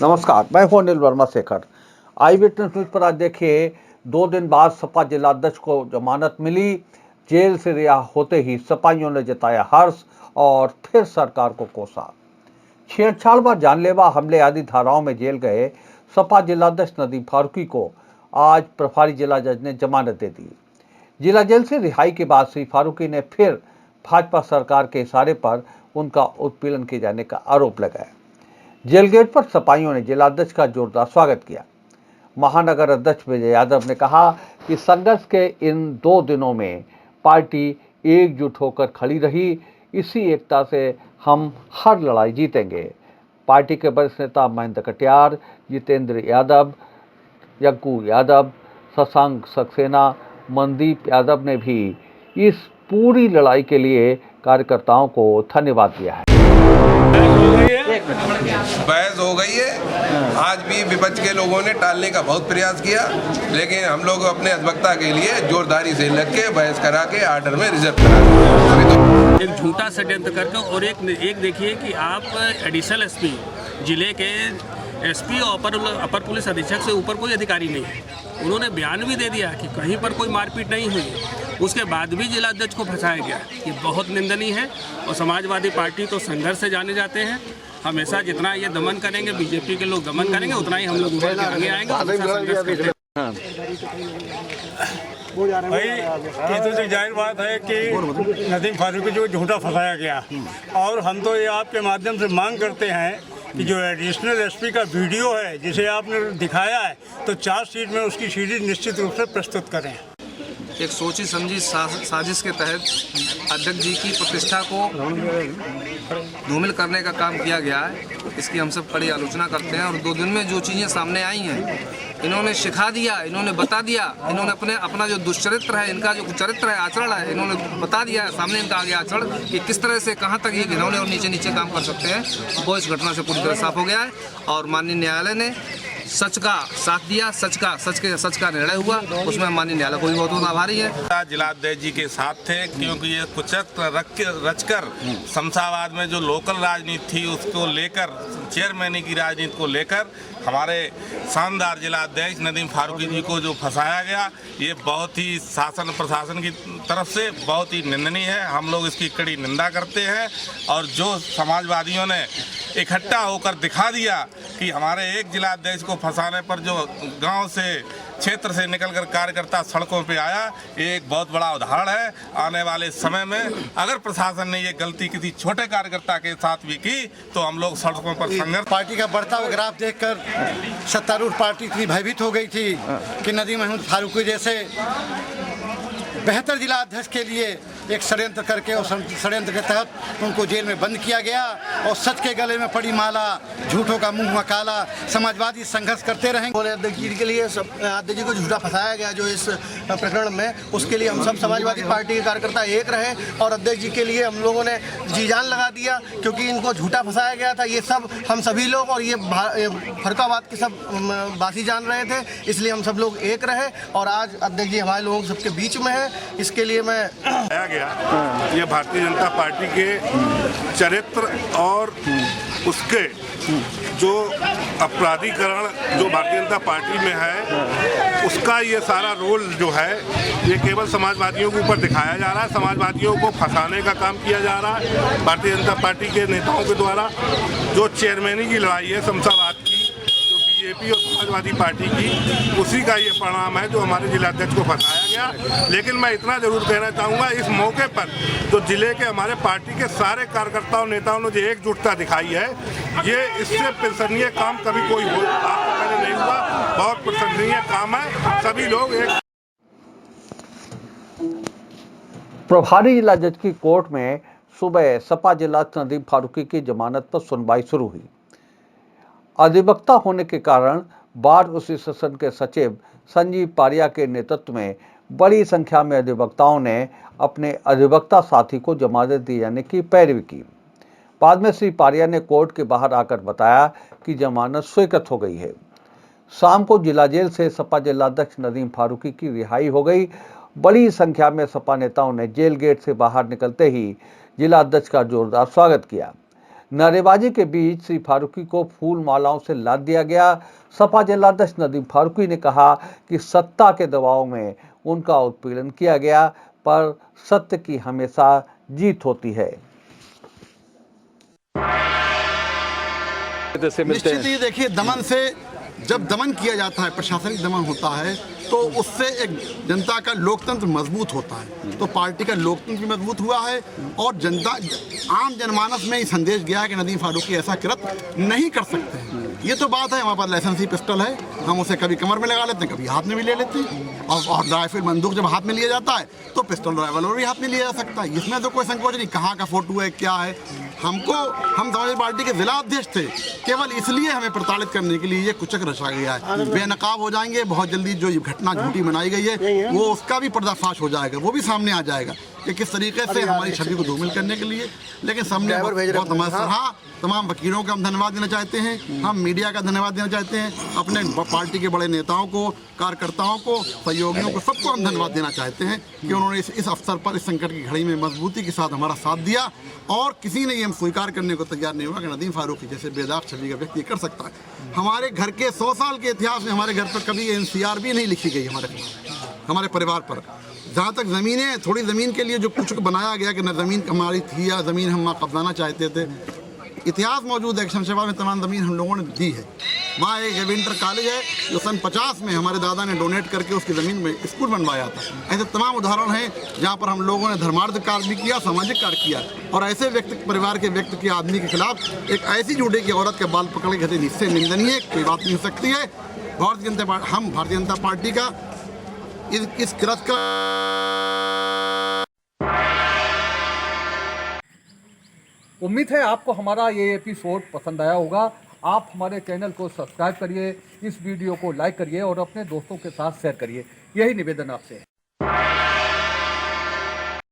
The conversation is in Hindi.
नमस्कार, मैं हूं अनिल वर्मा शेखर। आई विटनेस न्यूज पर आज देखिए 2 दिन बाद सपा जिलाध्यक्ष को जमानत मिली। जेल से रिहा होते ही सपाइयों ने जताया हर्ष और फिर सरकार को कोसा। छेड़छाड़ व जानलेवा हमले आदि धाराओं में जेल गए सपा जिलाध्यक्ष नदीम फारूकी को आज प्रभारी जिला जज ने जमानत दे दी। जिला जेल से रिहाई के बाद श्री फारूकी ने फिर भाजपा सरकार के इशारे पर उनका उत्पीड़न किए जाने का आरोप लगाया। जेल गेट पर सपाइयों ने जिलाध्यक्ष का जोरदार स्वागत किया। महानगर अध्यक्ष विजय यादव ने कहा कि संघर्ष के इन 2 दिनों में पार्टी एकजुट होकर खड़ी रही। इसी एकता से हम हर लड़ाई जीतेंगे। पार्टी के वरिष्ठ नेता महेंद्र कटियार, जितेंद्र यादव, यज्ञू यादव, शशांक सक्सेना, मनदीप यादव ने भी इस पूरी लड़ाई के लिए कार्यकर्ताओं को धन्यवाद दिया है। बहस हो गई है। आज भी विपक्ष के लोगों ने टालने का बहुत प्रयास किया, लेकिन हम लोग अपने अधिवक्ता के लिए जोरदारी से लग के बहस करा के आर्डर में रिजर्व करा। एक झूठा षड्यंत्र करके और एक देखिए कि आप एडिशनल एसपी जिले के एसपी और अपर पुलिस अधीक्षक से ऊपर कोई अधिकारी नहीं है। उन्होंने बयान भी दे दिया कि कहीं पर कोई मारपीट नहीं हुई। उसके बाद भी जिलाध्यक्ष को फंसाया गया। ये बहुत निंदनीय है। और समाजवादी पार्टी तो संघर्ष से जाने जाते हैं। हमेशा जितना ये दमन करेंगे, बीजेपी के लोग दमन करेंगे, उतना ही हम लोग उभर के आगे आएंगे। भाई ये तो जाहिर बात है कि नदीम फारूकी को झूठा फंसाया गया। और हम तो ये आपके माध्यम से मांग करते हैं कि जो एडिशनल एसपी का वीडियो है जिसे आपने दिखाया है, तो चार्जशीट में उसकी सीरीज निश्चित रूप से प्रस्तुत करें। एक सोची समझी साजिश के तहत अध्यक्ष जी की प्रतिष्ठा को धूमिल करने का काम किया गया है। इसकी हम सब कड़ी आलोचना करते हैं। और 2 दिन में जो चीज़ें सामने आई हैं, इन्होंने सिखा दिया, इन्होंने बता दिया, इन्होंने अपना जो दुष्चरित्र है, इनका जो चरित्र है, आचरण है, इन्होंने बता दिया सामने इनका आगे आचरण कि किस तरह से कहां तक ये घिनौने और नीचे नीचे काम कर सकते हैं। वो इस घटना से पूरी तरह साफ हो गया है। और माननीय न्यायालय ने सच का साथ दिया, सच का निर्णय हुआ। उसमें माननीय न्यायालय को भी बहुत बहुत आभारी है। जिलाध्यक्ष जी के साथ थे, क्योंकि ये कुचक्र रचकर शमशाबाद में जो लोकल राजनीति थी उसको लेकर, चेयरमैनी की राजनीति को लेकर हमारे शानदार जिलाध्यक्ष नदीम फारूकी जी को जो फंसाया गया, ये बहुत ही शासन प्रशासन की तरफ से बहुत ही निंदनीय है। हम लोग इसकी कड़ी निंदा करते हैं। और जो समाजवादियों ने इकट्ठा होकर दिखा दिया कि हमारे एक जिलाध्यक्ष को फंसाने पर जो गांव से, क्षेत्र से निकलकर कार्यकर्ता सड़कों पे आया, ये एक बहुत बड़ा उदाहरण है। आने वाले समय में अगर प्रशासन ने ये गलती किसी छोटे कार्यकर्ता के साथ भी की तो हम लोग सड़कों पर संघर्ष। पार्टी का बढ़ता हुआ ग्राफ देखकर सत्तारूढ़ पार्टी इतनी भयभीत हो गई थी कि नदीम अहमद फारूकी जैसे बेहतर जिला अध्यक्ष के लिए एक षड्यंत्र करके और षड्यंत्र के तहत उनको जेल में बंद किया गया। और सच के गले में पड़ी माला, झूठों का मुंह काला। समाजवादी संघर्ष करते रहेंगे। अध्यक्ष जी के लिए अध्यक्ष जी को झूठा फंसाया गया जो इस प्रकरण में, उसके लिए हम सब समाजवादी पार्टी के कार्यकर्ता एक रहे। और अध्यक्ष जी के लिए हम लोगों ने जी जान लगा दिया, क्योंकि इनको झूठा फंसाया गया था। ये सब हम सभी लोग और ये फर्काबाद के सब बासी जान रहे थे, इसलिए हम सब लोग एक रहे। और आज अध्यक्ष जी हमारे लोगों सबके बीच में है। इसके लिए मैं ये भारतीय जनता पार्टी के चरित्र और उसके जो अपराधीकरण जो भारतीय जनता पार्टी में है, उसका ये सारा रोल जो है ये केवल समाजवादियों के ऊपर दिखाया जा रहा है। समाजवादियों को फंसाने का काम किया जा रहा है भारतीय जनता पार्टी के नेताओं के द्वारा। जो चेयरमैनी की लड़ाई है शमशाबाद की, जो बीजेपी और समाजवादी पार्टी की, उसी का ये परिणाम है जो हमारे जिलाध्यक्ष को फंसाया गया। लेकिन मैं इतना जरूर कहना चाहूँगा, इस मौके पर जो जिले के हमारे पार्टी के सारे कार्यकर्ताओं नेताओं ने जो एकजुटता दिखाई है, ये इससे प्रशंसनीय काम कभी कोई हो आपको पहले नहीं हुआ। बहुत प्रशंसनीय काम है। सभी लोग एक। प्रभारी जिला जज की कोर्ट में सुबह सपा जिलाध्यक्ष नदीम फारूकी की जमानत पर सुनवाई शुरू हुई। अधिवक्ता होने के कारण बार एसोसिएशन के सचिव संजीव पारिया के नेतृत्व में बड़ी संख्या में अधिवक्ताओं ने अपने अधिवक्ता साथी को जमानत दिए जाने की पैरवी की। बाद में श्री पारिया ने कोर्ट के बाहर आकर बताया कि जमानत स्वीकृत हो गई है। शाम को जिला जेल से सपा जिलाध्यक्ष नदीम फारूकी की रिहाई हो गई। बड़ी संख्या में सपा नेताओं ने जेल गेट से बाहर निकलते ही जिला अध्यक्ष का जोरदार स्वागत किया। नारेबाजी के बीच श्री फारूकी को फूल मालाओं से लाद दिया गया। सपा जिलाध्यक्ष नदीम फारूकी ने कहा कि सत्ता के दबाव में उनका उत्पीड़न किया गया, पर सत्य की हमेशा जीत होती है। निश्चित ही देखिए, दमन से जब दमन किया जाता है, प्रशासनिक दमन होता है, तो उससे एक जनता का लोकतंत्र मजबूत होता है। तो पार्टी का लोकतंत्र भी मजबूत हुआ है और जनता, आम जनमानस में ये संदेश गया है कि नदीम फारूकी ऐसा कृत्य नहीं कर सकते हैं। ये तो बात है, हमारे पास लाइसेंसी पिस्टल है, हम उसे कभी कमर में लगा लेते हैं, कभी हाथ में भी ले लेते हैं। और राइफल बंदूक जब हाथ में लिया जाता है तो पिस्टल राइफल भी हाथ में लिया जा सकता है। इसमें तो कोई संकोच नहीं, कहाँ का फोटो है, क्या है। हम समाजवादी पार्टी के जिला अध्यक्ष थे, केवल इसलिए हमें प्रताड़ित करने के लिए ये कुचक रचा गया है। बेनकाब हो जाएंगे, बहुत जल्दी जो घटना झूठी बनाई गई है वो उसका भी पर्दाफाश हो जाएगा, वो भी सामने आ जाएगा कि किस तरीके से हमारी छवि को धूमिल करने के लिए। लेकिन सामने बहुत हमारे हाँ, तमाम वकीलों का हम धन्यवाद देना चाहते हैं, हम मीडिया का धन्यवाद देना चाहते हैं, अपने पार्टी के बड़े नेताओं को, कार्यकर्ताओं को, सहयोगियों को, सबको हम धन्यवाद देना चाहते हैं कि उन्होंने इस अवसर पर, इस संकट की घड़ी में मजबूती के साथ हमारा साथ दिया। और किसी ने ये हम स्वीकार करने को तैयार नहीं हुआ कि नदीम फारूकी जैसे बेदाग छवि का व्यक्ति कर सकता है। हमारे घर के 100 साल के इतिहास में हमारे घर पर कभी NCR भी नहीं लिखी गई हमारे परिवार पर। जहाँ तक ज़मीनें, थोड़ी ज़मीन के लिए जो कुछ बनाया गया कि न ज़मीन हमारी थी या ज़मीन हम कब्जाना चाहते थे, इतिहास मौजूद है। शमशाबाद में तमाम ज़मीन हम लोगों ने दी है। वहाँ एक इंटर कॉलेज है जो सन 50 में हमारे दादा ने डोनेट करके उसकी ज़मीन में स्कूल बनवाया था। ऐसे तमाम उदाहरण हैं जहाँ पर हम लोगों ने धर्मार्थ कार्य भी किया, सामाजिक कार्य किया। और ऐसे व्यक्ति, परिवार के व्यक्ति के आदमी के खिलाफ एक ऐसी जुड़े की औरत के बाल पकड़ के इससे निंदनीय कोई बात नहीं हो सकती है। हम भारतीय जनता पार्टी का इस कृत्य का उम्मीद है आपको हमारा ये एपिसोड पसंद आया होगा। आप हमारे चैनल को सब्सक्राइब करिए, इस वीडियो को लाइक करिए और अपने दोस्तों के साथ शेयर करिए। यही निवेदन आपसे है।